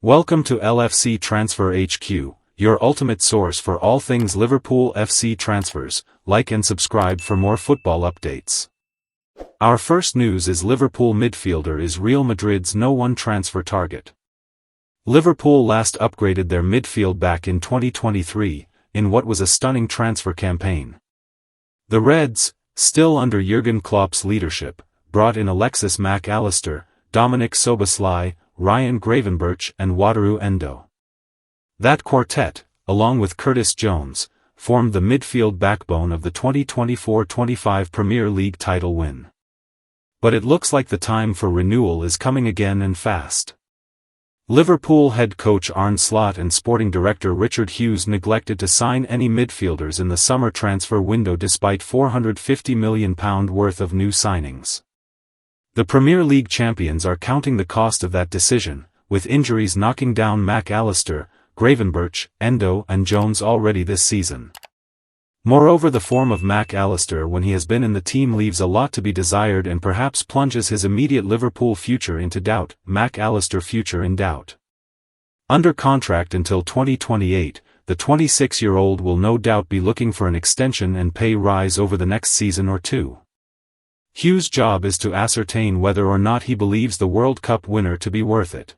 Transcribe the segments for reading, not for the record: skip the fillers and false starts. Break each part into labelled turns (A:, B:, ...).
A: Welcome to LFC Transfer HQ, your ultimate source for all things Liverpool FC transfers. Like and subscribe for more football updates. Our first news is Liverpool midfielder is Real Madrid's no-one transfer target. Liverpool last upgraded their midfield back in 2023, in what was a stunning transfer campaign. The Reds, still under Jurgen Klopp's leadership, brought in Alexis Mac Allister, Dominic Szoboszlai, Ryan Gravenberch and Wataru Endo. That quartet, along with Curtis Jones, formed the midfield backbone of the 2024-25 Premier League title win. But it looks like the time for renewal is coming again and fast. Liverpool head coach Arne Slot and sporting director Richard Hughes neglected to sign any midfielders in the summer transfer window despite £450 million worth of new signings. The Premier League champions are counting the cost of that decision, with injuries knocking down Mac Allister, Gravenberch, Endo and Jones already this season. Moreover, the form of Mac Allister when he has been in the team leaves a lot to be desired and perhaps plunges his immediate Liverpool future into doubt. Mac Allister future in doubt. Under contract until 2028, the 26-year-old will no doubt be looking for an extension and pay rise over the next season or two. Hughes' job is to ascertain whether or not he believes the World Cup winner to be worth it.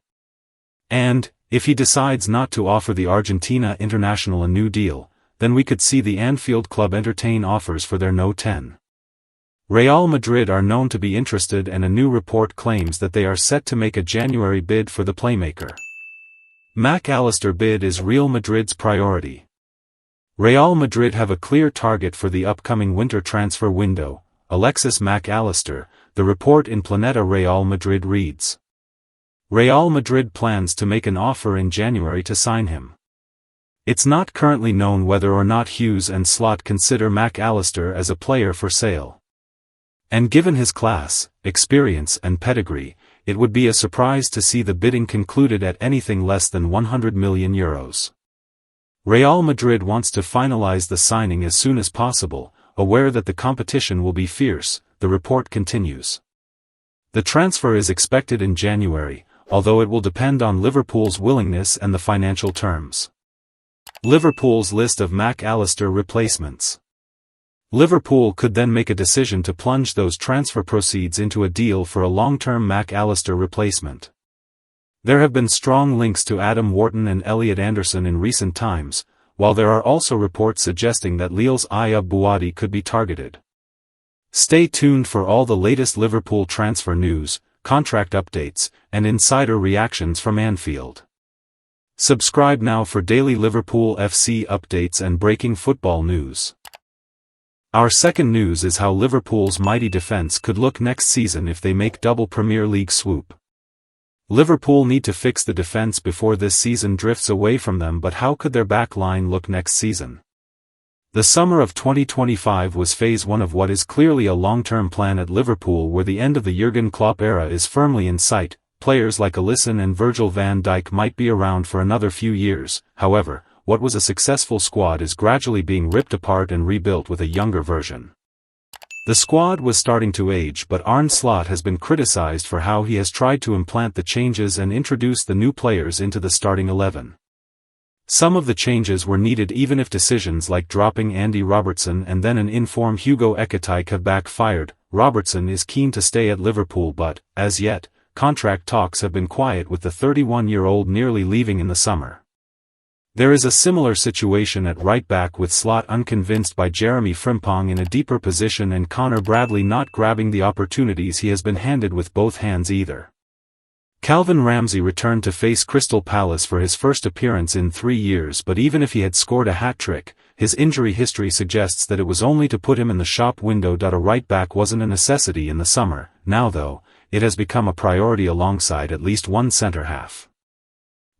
A: And, if he decides not to offer the Argentina international a new deal, then we could see the Anfield club entertain offers for their No. 10. Real Madrid are known to be interested and a new report claims that they are set to make a January bid for the playmaker. Mac Allister bid is Real Madrid's priority. Real Madrid have a clear target for the upcoming winter transfer window, Alexis Mac Allister, the report in Planeta Real Madrid reads. Real Madrid plans to make an offer in January to sign him. It's not currently known whether or not Hughes and Slot consider Mac Allister as a player for sale. And given his class, experience and pedigree, it would be a surprise to see the bidding concluded at anything less than €100 million. Real Madrid wants to finalize the signing as soon as possible, aware that the competition will be fierce, the report continues. The transfer is expected in January, although it will depend on Liverpool's willingness and the financial terms. Liverpool's list of Mac Allister replacements. Liverpool could then make a decision to plunge those transfer proceeds into a deal for a long-term Mac Allister replacement. There have been strong links to Adam Wharton and Elliot Anderson in recent times, while there are also reports suggesting that Lille's Aya Bouadi could be targeted. Stay tuned for all the latest Liverpool transfer news, contract updates, and insider reactions from Anfield. Subscribe now for daily Liverpool FC updates and breaking football news. Our second news is how Liverpool's mighty defence could look next season if they make double Premier League swoop. Liverpool need to fix the defence before this season drifts away from them, but how could their back line look next season? The summer of 2025 was phase 1 of what is clearly a long-term plan at Liverpool, where the end of the Jurgen Klopp era is firmly in sight. Players like Alisson and Virgil van Dijk might be around for another few years. However, what was a successful squad is gradually being ripped apart and rebuilt with a younger version. The squad was starting to age, but Arne Slot has been criticized for how he has tried to implant the changes and introduce the new players into the starting 11. Some of the changes were needed even if decisions like dropping Andy Robertson and then an in-form Hugo Ekitike have backfired. Robertson is keen to stay at Liverpool, but, as yet, contract talks have been quiet, with the 31-year-old nearly leaving in the summer. There is a similar situation at right-back, with Slot unconvinced by Jeremy Frimpong in a deeper position and Connor Bradley not grabbing the opportunities he has been handed with both hands either. Calvin Ramsey returned to face Crystal Palace for his first appearance in 3 years, but even if he had scored a hat-trick, his injury history suggests that it was only to put him in the shop window. A right-back wasn't a necessity in the summer. Now though, it has become a priority alongside at least one centre-half.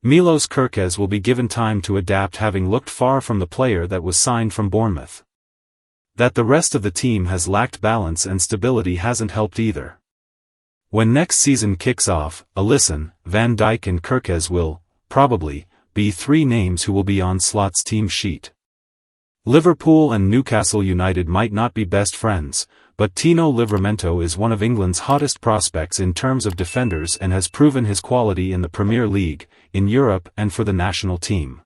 A: Milos Kerkez will be given time to adapt, having looked far from the player that was signed from Bournemouth. That the rest of the team has lacked balance and stability hasn't helped either. When next season kicks off, Alisson, Van Dijk and Kerkez will, probably, be 3 names who will be on Slot's team sheet. Liverpool and Newcastle United might not be best friends, but Tino Livramento is one of England's hottest prospects in terms of defenders and has proven his quality in the Premier League. in Europe and for the national team.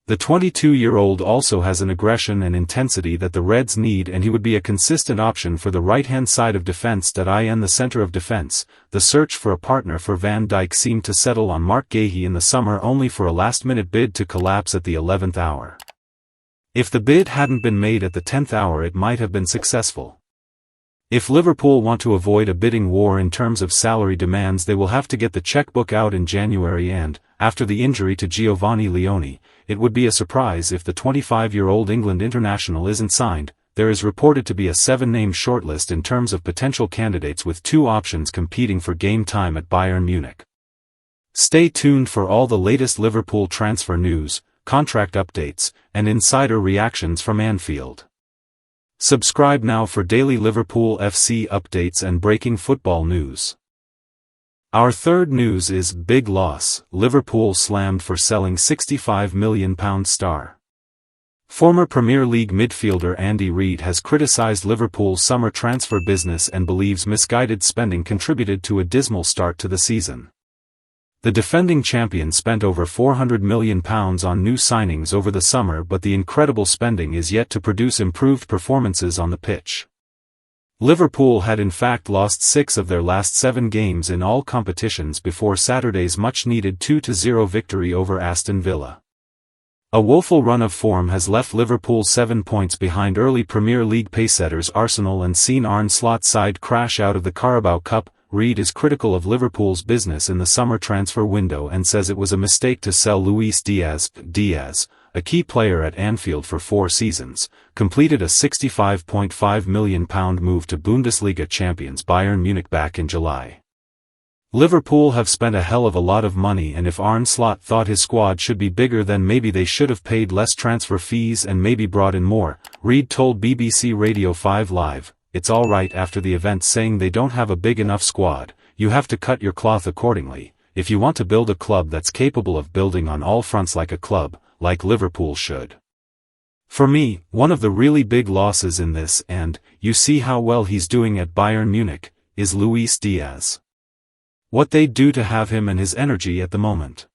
A: The 22-year-old also has an aggression and intensity that the Reds need, and he would be a consistent option for the right-hand side of defense and the center of defense. The search for a partner for Van Dijk seemed to settle on Mark Guéhi in the summer, only for a last-minute bid to collapse at the 11th hour. If the bid hadn't been made at the 10th hour, it might have been successful. If Liverpool want to avoid a bidding war in terms of salary demands, they will have to get the checkbook out in January, and, after the injury to Giovanni Leone, it would be a surprise if the 25-year-old England international isn't signed. There is reported to be a 7-name shortlist in terms of potential candidates, with 2 options competing for game time at Bayern Munich. Stay tuned for all the latest Liverpool transfer news, contract updates, and insider reactions from Anfield. Subscribe now for daily Liverpool FC updates and breaking football news. Our third news is big loss. Liverpool slammed for selling £65 million star. Former Premier League midfielder Andy Reid has criticised Liverpool's summer transfer business and believes misguided spending contributed to a dismal start to the season. The defending champion spent over £400 million on new signings over the summer, but the incredible spending is yet to produce improved performances on the pitch. Liverpool had in fact lost 6 of their last 7 games in all competitions before Saturday's much-needed 2-0 victory over Aston Villa. A woeful run of form has left Liverpool 7 points behind early Premier League pacesetters Arsenal and seen Arne Slot's side crash out of the Carabao Cup. Reid is critical of Liverpool's business in the summer transfer window and says it was a mistake to sell Luis Diaz. Diaz, a key player at Anfield for 4 seasons, completed a £65.5 million move to Bundesliga champions Bayern Munich back in July. Liverpool have spent a hell of a lot of money, and if Arne Slot thought his squad should be bigger, then maybe they should have paid less transfer fees and maybe brought in more, Reid told BBC Radio 5 Live. It's alright after the event, saying they don't have a big enough squad. You have to cut your cloth accordingly, if you want to build a club that's capable of building on all fronts like a club, like Liverpool should. For me, one of the really big losses in this, and you see how well he's doing at Bayern Munich, is Luis Diaz. What they'd do to have him and his energy at the moment.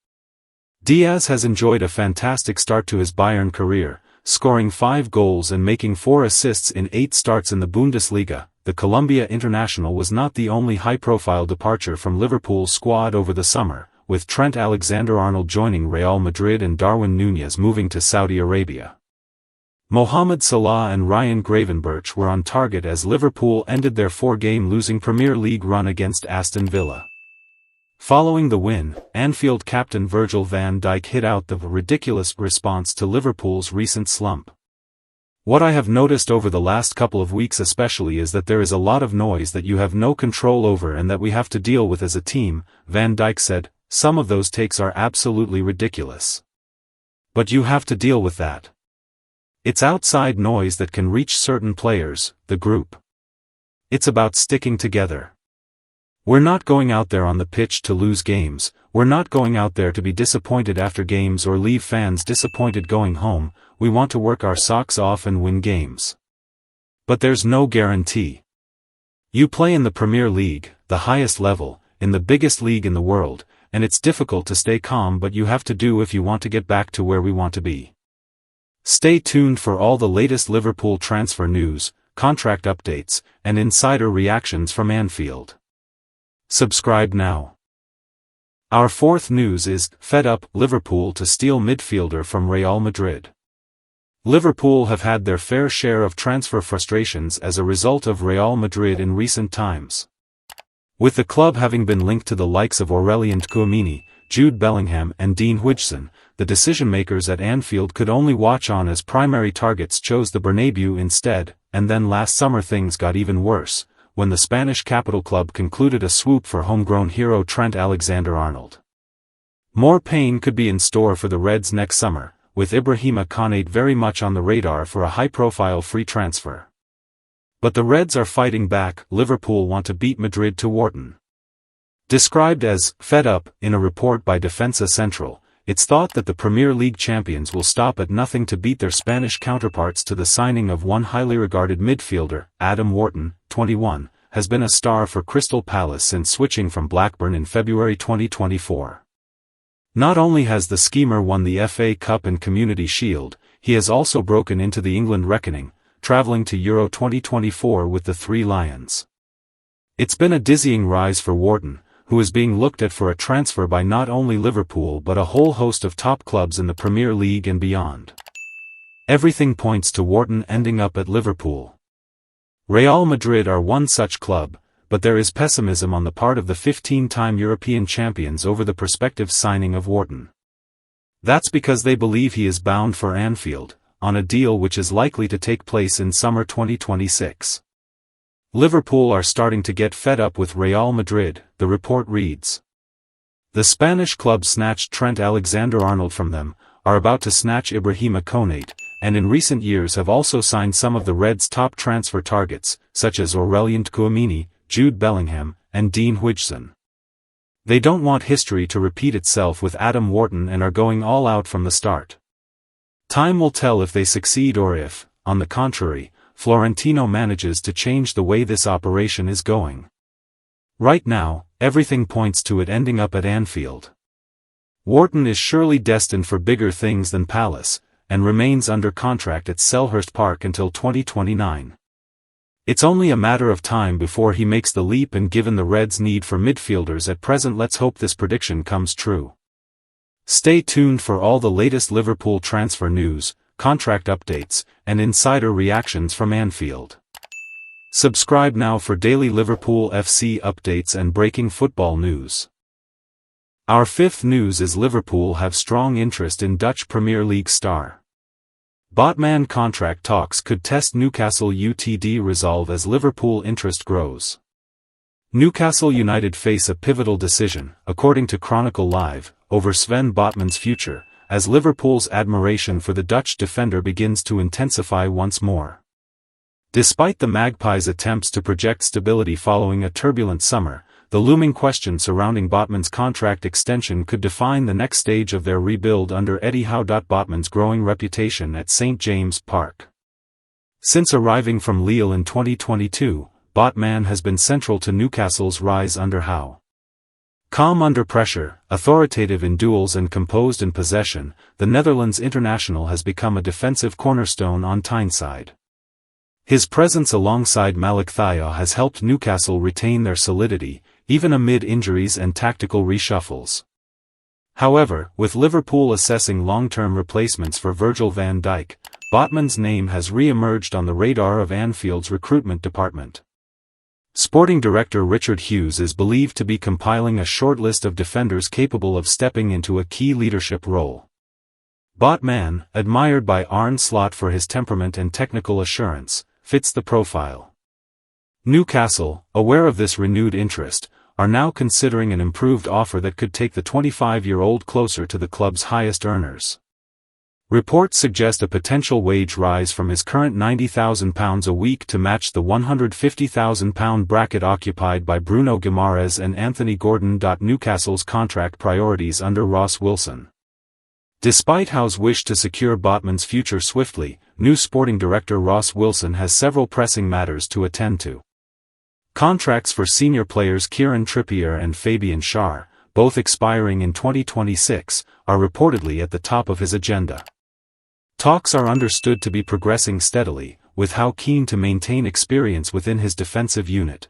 A: Diaz has enjoyed a fantastic start to his Bayern career, scoring 5 goals and making 4 assists in 8 starts in the Bundesliga. The Colombia international was not the only high-profile departure from Liverpool's squad over the summer, with Trent Alexander-Arnold joining Real Madrid and Darwin Núñez moving to Saudi Arabia. Mohamed Salah and Ryan Gravenberch were on target as Liverpool ended their 4-game losing Premier League run against Aston Villa. Following the win, Anfield captain Virgil van Dijk hit out the ridiculous response to Liverpool's recent slump. What I have noticed over the last couple of weeks especially is that there is a lot of noise that you have no control over and that we have to deal with as a team, Van Dijk said. Some of those takes are absolutely ridiculous. But you have to deal with that. It's outside noise that can reach certain players, the group. It's about sticking together. We're not going out there on the pitch to lose games, we're not going out there to be disappointed after games or leave fans disappointed going home. We want to work our socks off and win games. But there's no guarantee. You play in the Premier League, the highest level, in the biggest league in the world, and it's difficult to stay calm, but you have to do if you want to get back to where we want to be. Stay tuned for all the latest Liverpool transfer news, contract updates, and insider reactions from Anfield. Subscribe now. Our fourth news is, fed up, Liverpool to steal midfielder from Real Madrid. Liverpool have had their fair share of transfer frustrations as a result of Real Madrid in recent times. With the club having been linked to the likes of Aurelien Tchouameni, Jude Bellingham and Dean Huijsen, the decision-makers at Anfield could only watch on as primary targets chose the Bernabeu instead, and then last summer things got even worse, when the Spanish capital club concluded a swoop for homegrown hero Trent Alexander-Arnold. More pain could be in store for the Reds next summer, with Ibrahima Konate very much on the radar for a high-profile free transfer. But the Reds are fighting back. Liverpool want to beat Madrid to Wharton. Described as fed up in a report by Defensa Central, it's thought that the Premier League champions will stop at nothing to beat their Spanish counterparts to the signing of one highly regarded midfielder. Adam Wharton, 21, has been a star for Crystal Palace since switching from Blackburn in February 2024. Not only has the schemer won the FA Cup and Community Shield, he has also broken into the England reckoning, travelling to Euro 2024 with the Three Lions. It's been a dizzying rise for Wharton, who is being looked at for a transfer by not only Liverpool but a whole host of top clubs in the Premier League and beyond. Everything points to Wharton ending up at Liverpool. Real Madrid are one such club, but there is pessimism on the part of the 15-time European champions over the prospective signing of Wharton. That's because they believe he is bound for Anfield, on a deal which is likely to take place in summer 2026. Liverpool are starting to get fed up with Real Madrid, the report reads. The Spanish club snatched Trent Alexander-Arnold from them, are about to snatch Ibrahima Konate, and in recent years have also signed some of the Reds' top transfer targets, such as Aurelien Tchouameni, Jude Bellingham, and Dean Huijsen. They don't want history to repeat itself with Adam Wharton and are going all out from the start. Time will tell if they succeed or if, on the contrary, Florentino manages to change the way this operation is going. Right now, everything points to it ending up at Anfield. Wharton is surely destined for bigger things than Palace, and remains under contract at Selhurst Park until 2029. It's only a matter of time before he makes the leap, and given the Reds' need for midfielders at present, let's hope this prediction comes true. Stay tuned for all the latest Liverpool transfer news, contract updates, and insider reactions from Anfield. Subscribe now for daily Liverpool FC updates and breaking football news. Our fifth news is Liverpool have strong interest in Dutch Premier League star. Botman contract talks could test Newcastle UTD resolve as Liverpool interest grows. Newcastle United face a pivotal decision, according to Chronicle Live, over Sven Botman's future, as Liverpool's admiration for the Dutch defender begins to intensify once more. Despite the Magpies' attempts to project stability following a turbulent summer, the looming question surrounding Botman's contract extension could define the next stage of their rebuild under Eddie Howe. Botman's growing reputation at St James Park. Since arriving from Lille in 2022, Botman has been central to Newcastle's rise under Howe. Calm under pressure, authoritative in duels and composed in possession, the Netherlands international has become a defensive cornerstone on Tyneside. His presence alongside Malik Thiaw has helped Newcastle retain their solidity, even amid injuries and tactical reshuffles. However, with Liverpool assessing long-term replacements for Virgil van Dijk, Botman's name has re-emerged on the radar of Anfield's recruitment department. Sporting director Richard Hughes is believed to be compiling a short list of defenders capable of stepping into a key leadership role. Botman, admired by Arne Slot for his temperament and technical assurance, fits the profile. Newcastle, aware of this renewed interest, are now considering an improved offer that could take the 25-year-old closer to the club's highest earners. Reports suggest a potential wage rise from his current £90,000 a week to match the £150,000 bracket occupied by Bruno Guimaraes and Anthony Gordon. Newcastle's contract priorities under Ross Wilson. Despite Howe's wish to secure Botman's future swiftly, new sporting director Ross Wilson has several pressing matters to attend to. Contracts for senior players Kieran Trippier and Fabian Schär, both expiring in 2026, are reportedly at the top of his agenda. Talks are understood to be progressing steadily, with Howe keen to maintain experience within his defensive unit.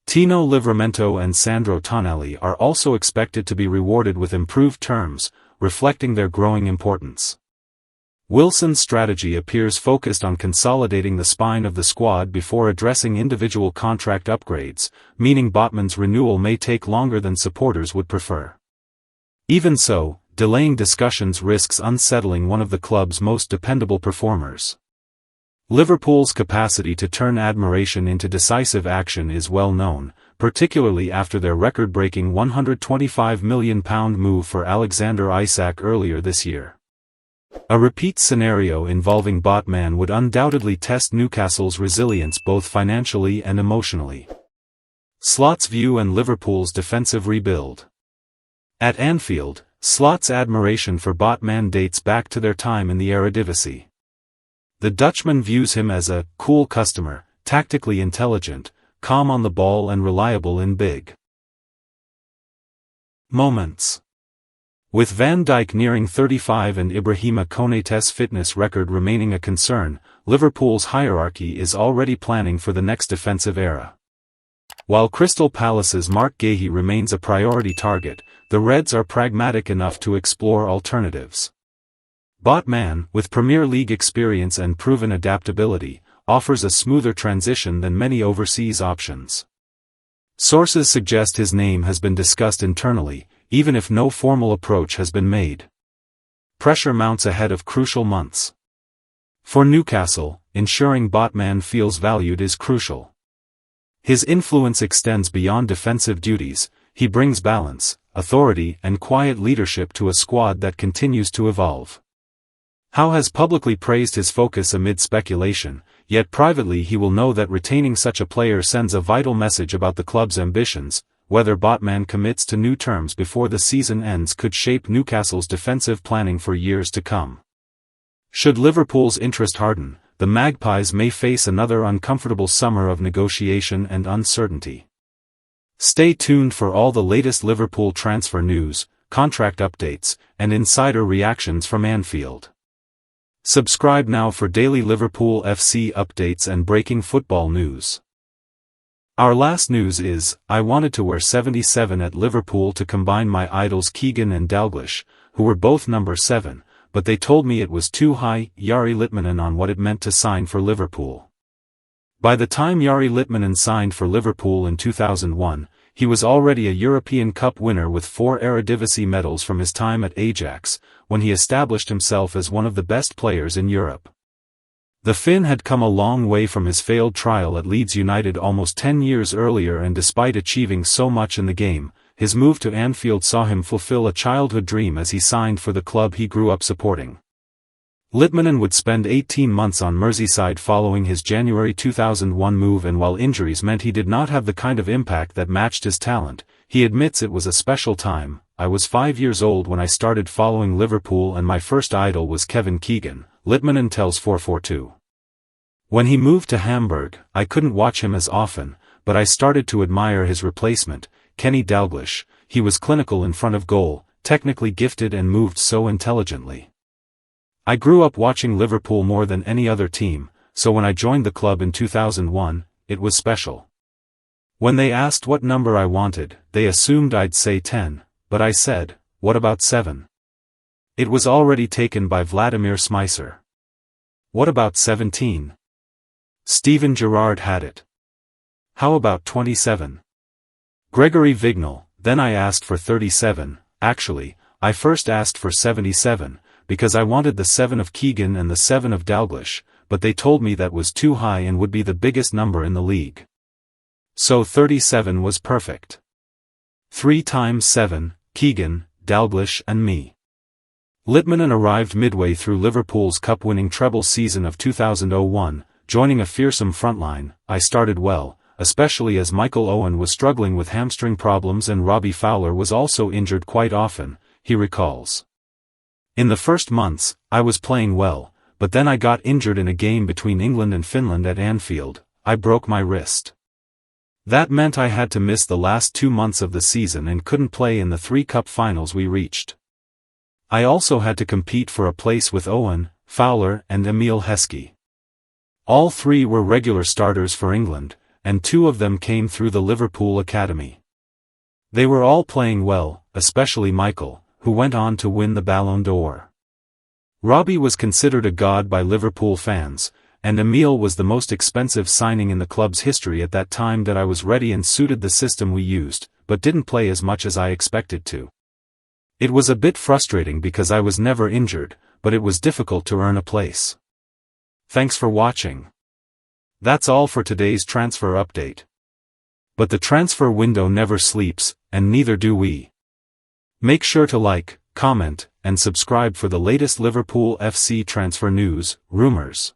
A: Tino Livramento and Sandro Tonali are also expected to be rewarded with improved terms, reflecting their growing importance. Wilson's strategy appears focused on consolidating the spine of the squad before addressing individual contract upgrades, meaning Botman's renewal may take longer than supporters would prefer. Even so, delaying discussions risks unsettling one of the club's most dependable performers. Liverpool's capacity to turn admiration into decisive action is well known, particularly after their record-breaking £125 million move for Alexander Isak earlier this year. A repeat scenario involving Botman would undoubtedly test Newcastle's resilience both financially and emotionally. Slot's view and Liverpool's defensive rebuild. At Anfield, Slot's admiration for Botman dates back to their time in the Eredivisie. The Dutchman views him as a cool customer, tactically intelligent, calm on the ball and reliable in big moments. With Van Dijk nearing 35 and Ibrahima Konaté's fitness record remaining a concern, Liverpool's hierarchy is already planning for the next defensive era. While Crystal Palace's Mark Guéhi remains a priority target, the Reds are pragmatic enough to explore alternatives. Botman, with Premier League experience and proven adaptability, offers a smoother transition than many overseas options. Sources suggest his name has been discussed internally, even if no formal approach has been made. Pressure mounts ahead of crucial months. For Newcastle, ensuring Botman feels valued is crucial. His influence extends beyond defensive duties. He brings balance, authority and quiet leadership to a squad that continues to evolve. Howe has publicly praised his focus amid speculation, yet privately he will know that retaining such a player sends a vital message about the club's ambitions. Whether Botman commits to new terms before the season ends could shape Newcastle's defensive planning for years to come. Should Liverpool's interest harden, the Magpies may face another uncomfortable summer of negotiation and uncertainty. Stay tuned for all the latest Liverpool transfer news, contract updates, and insider reactions from Anfield. Subscribe now for daily Liverpool FC updates and breaking football news. Our last news is, I wanted to wear 77 at Liverpool to combine my idols Keegan and Dalglish, who were both number 7, but they told me it was too high. Jari Litmanen on what it meant to sign for Liverpool. By the time Jari Litmanen signed for Liverpool in 2001, he was already a European Cup winner with 4 Eredivisie medals from his time at Ajax, when he established himself as one of the best players in Europe. The Finn had come a long way from his failed trial at Leeds United almost 10 years earlier, and despite achieving so much in the game, his move to Anfield saw him fulfill a childhood dream as he signed for the club he grew up supporting. Litmanen would spend 18 months on Merseyside following his January 2001 move, and while injuries meant he did not have the kind of impact that matched his talent, he admits it was a special time. I was 5 years old when I started following Liverpool and my first idol was Kevin Keegan, Litmanen tells 442. When he moved to Hamburg, I couldn't watch him as often, but I started to admire his replacement, Kenny Dalglish. He was clinical in front of goal, technically gifted and moved so intelligently. I grew up watching Liverpool more than any other team, so when I joined the club in 2001, it was special. When they asked what number I wanted, they assumed I'd say 10, but I said, what about 7? It was already taken by Vladimir Smicer. What about 17? Steven Gerrard had it. How about 27? Gregory Vignal. Then I asked for 37, actually, I first asked for 77, because I wanted the 7 of Keegan and the 7 of Dalglish, but they told me that was too high and would be the biggest number in the league. So 37 was perfect. 3 times 7, Keegan, Dalglish and me. Litmanen arrived midway through Liverpool's cup-winning treble season of 2001, joining a fearsome frontline. I started well, especially as Michael Owen was struggling with hamstring problems and Robbie Fowler was also injured quite often, he recalls. In the first months, I was playing well, but then I got injured in a game between England and Finland at Anfield. I broke my wrist. That meant I had to miss the last 2 months of the season and couldn't play in the 3 cup finals we reached. I also had to compete for a place with Owen, Fowler and Emile Heskey. All 3 were regular starters for England, and 2 of them came through the Liverpool Academy. They were all playing well, especially Michael, who went on to win the Ballon d'Or. Robbie was considered a god by Liverpool fans, and Emile was the most expensive signing in the club's history at that time. That I was ready and suited the system we used, but didn't play as much as I expected to. It was a bit frustrating because I was never injured, but it was difficult to earn a place. Thanks for watching. That's all for today's transfer update. But the transfer window never sleeps, and neither do we. Make sure to like, comment, and subscribe for the latest Liverpool FC transfer news, rumors,